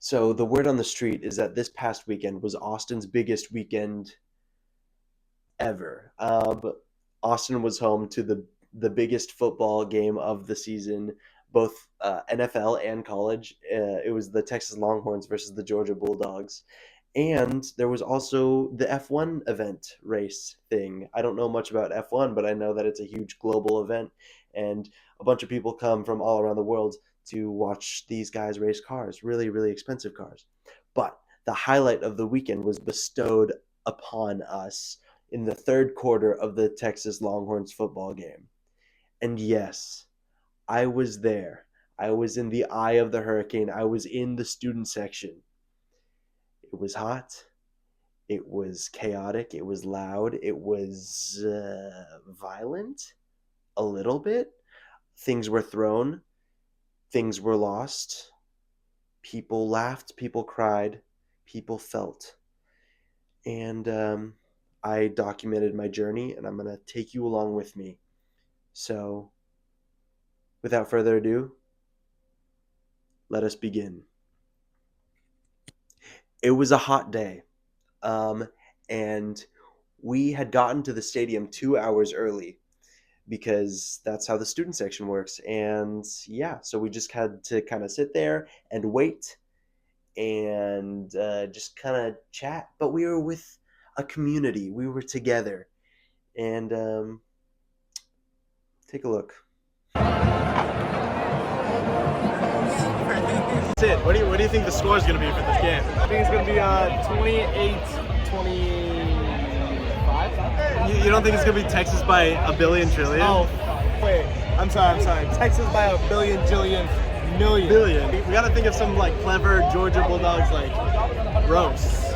So the word on the street is that this past weekend was Austin's biggest weekend ever. Austin was home to the biggest football game of the season, both NFL and college. It was the Texas Longhorns versus the Georgia Bulldogs. And there was also the F1 event race thing. I don't know much about F1, but I know that it's a huge global event, and a bunch of people come from all around the world to watch these guys race cars, really, really expensive cars. But the highlight of the weekend was bestowed upon us in the third quarter of the Texas Longhorns football game. And yes, I was there. I was in the eye of the hurricane. I was in the student section. It was hot. It was chaotic. It was loud. It was violent a little bit. Things were thrown. Things were lost. People laughed. People cried. People felt. And I documented my journey, and I'm going to take you along with me. So, without further ado, let us begin. It was a hot day, and we had gotten to the stadium 2 hours early because that's how the student section works. And yeah, so we just had to kind of sit there and wait and just kind of chat. But we were with a community, we were together. And take a look. That's it. What do you think the score is going to be for this game? I think it's going to be 28-25. You don't think it's going to be Texas by a billion trillion? Oh, wait. I'm sorry. Texas by a billion, jillion, million. Billion. We got to think of some like clever Georgia Bulldogs like roasts.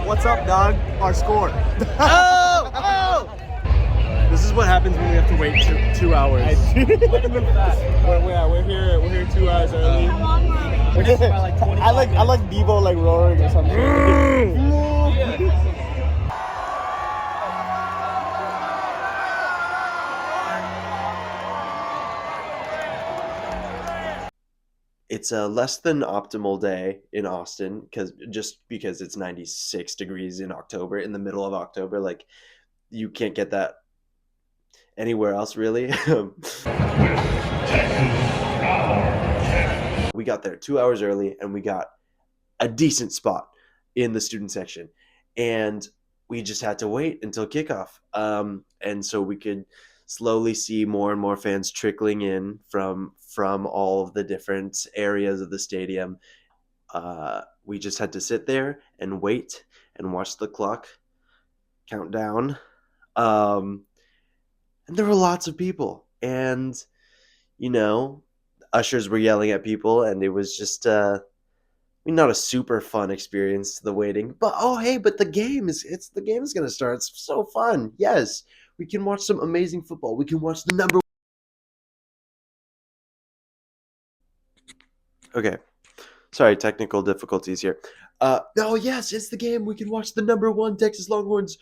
What's up, dog? Our score. Oh! This is what happens when we have to wait 2 hours. We're here 2 hours early. We're just by like 25 I like Devo like roaring or something. It's a less than optimal day in Austin because it's 96 degrees in October, in the middle of October. Like, you can't get that anywhere else, really. We got there 2 hours early, and we got a decent spot in the student section, and we just had to wait until kickoff. And so we could slowly see more and more fans trickling in from all of the different areas of the stadium. We just had to sit there and wait and watch the clock count down. And there were lots of people, and ushers were yelling at people, and it was just not a super fun experience, the waiting. But the game is going to start. It's so fun. Yes, we can watch some amazing football. We can watch the number. Okay, sorry, technical difficulties here. Yes, it's the game. We can watch the number 1 Texas Longhorns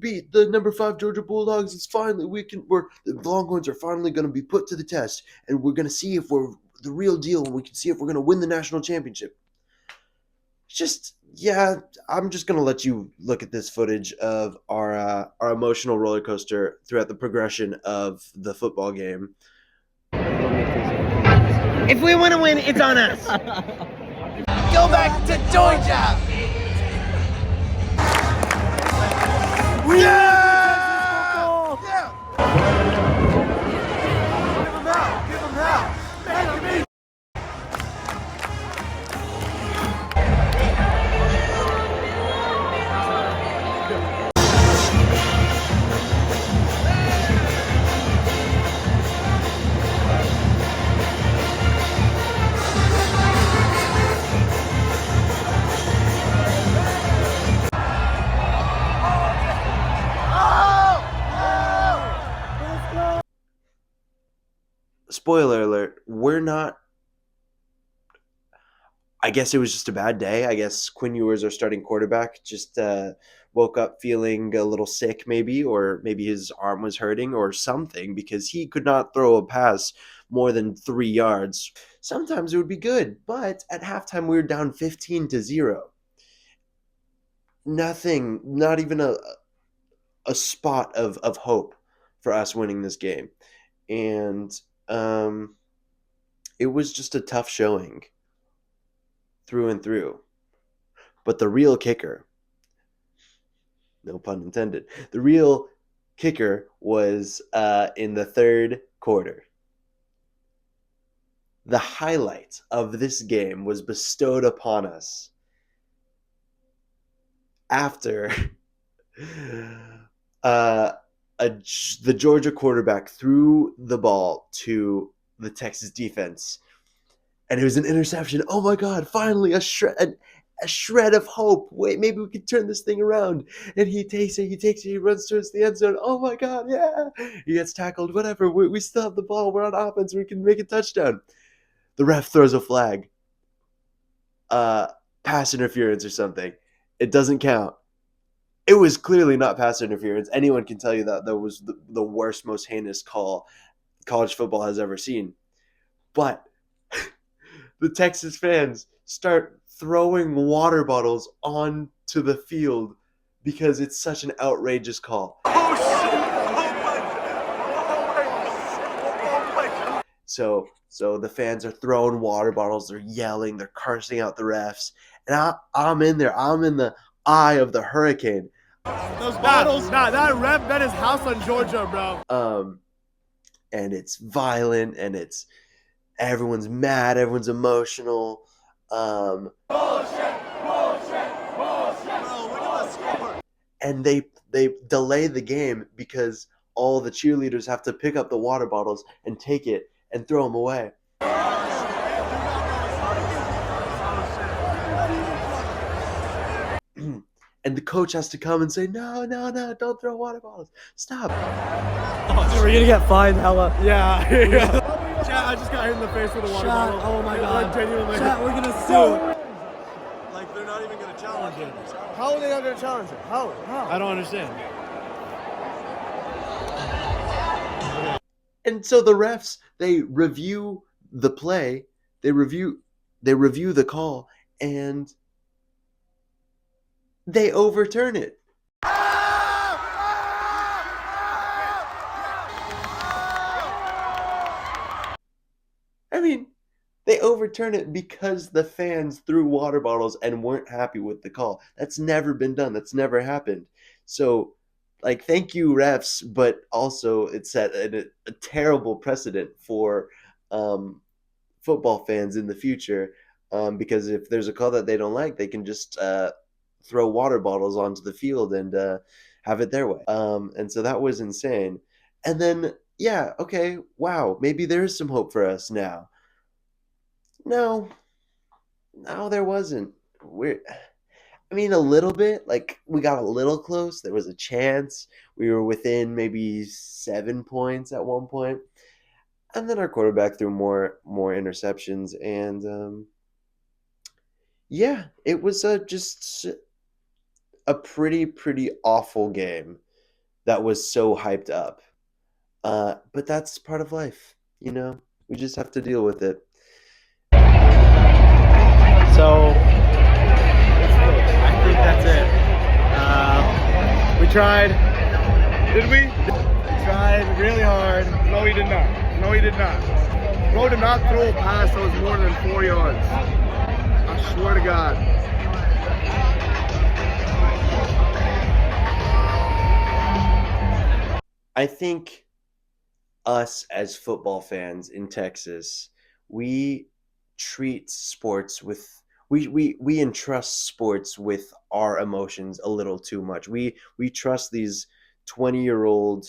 beat the number 5 Georgia Bulldogs. It's finally the Longhorns are finally going to be put to the test, and we're going to see if we're the real deal, and we can see if we're going to win the national championship. I'm just going to let you look at this footage of our emotional roller coaster throughout the progression of the football game. If we want to win, it's on us. Go back to Georgia. Yeah! Give them hell! Spoiler alert, I guess it was just a bad day. I guess Quinn Ewers, our starting quarterback, just woke up feeling a little sick, maybe, or maybe his arm was hurting or something, because he could not throw a pass more than 3 yards. Sometimes it would be good, but at halftime we were down 15-0. Nothing, not even a spot of hope for us winning this game. And um, it was just a tough showing through and through. But the real kicker, no pun intended, the real kicker was in the third quarter. The highlight of this game was bestowed upon us after uh, the Georgia quarterback threw the ball to the Texas defense, and it was an interception. Oh my God! Finally, a shred of hope. Wait, maybe we can turn this thing around. And he takes it. He runs towards the end zone. Oh my God! Yeah, he gets tackled. Whatever. We still have the ball. We're on offense. We can make a touchdown. The ref throws a flag. Pass interference or something. It doesn't count. It was clearly not pass interference. Anyone can tell you that was the worst, most heinous call college football has ever seen. But the Texas fans start throwing water bottles onto the field because it's such an outrageous call. Oh, shit! So the fans are throwing water bottles, they're yelling, they're cursing out the refs, and I'm in there. I'm in the eye of the hurricane. Those bottles. Nah, that ref bet his house on Georgia, bro. And it's violent, and everyone's mad, everyone's emotional. Bullshit. And they delay the game because all the cheerleaders have to pick up the water bottles and take it and throw them away. And the coach has to come and say, no, don't throw water bottles. Stop. Oh, we're gonna get fined, hella. Yeah. Chat, I just got hit in the face with a water bottle. Oh my God. Like, genuinely. Chat, we're gonna sue. Like, they're not even gonna challenge it. How are they not gonna challenge it? How? I don't understand. And so the refs, they review the play, they review the call, and they overturn it. I mean, they overturn it because the fans threw water bottles and weren't happy with the call. That's never been done. That's never happened. So, like, thank you, refs, but also it set a terrible precedent for football fans in the future, because if there's a call that they don't like, they can just throw water bottles onto the field and have it their way. And so that was insane. And then, yeah, okay, wow, maybe there is some hope for us now. No, there wasn't. I mean, a little bit. Like, we got a little close. There was a chance. We were within maybe 7 points at one point. And then our quarterback threw more interceptions. And yeah, it was just a pretty awful game that was so hyped up. But that's part of life, you know? We just have to deal with it. So, I think that's it. We tried. Did we? We tried really hard. No, we did not. Bro did not throw a pass that was more than 4 yards. I swear to God. I think us as football fans in Texas, we treat sports with we entrust sports with our emotions a little too much. We trust these 20-year-old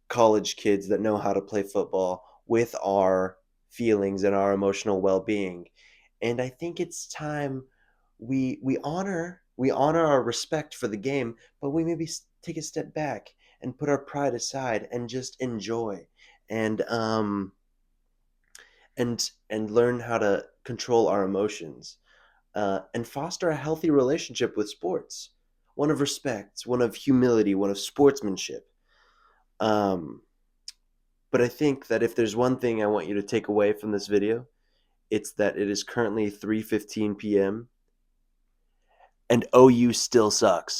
college kids that know how to play football with our feelings and our emotional well-being. And I think it's time we honor our respect for the game, but we maybe take a step back and put our pride aside and just enjoy and and learn how to control our emotions, and foster a healthy relationship with sports, one of respect, one of humility, one of sportsmanship. But I think that if there's one thing I want you to take away from this video, It's that it is currently 3:15 p.m. and OU still sucks.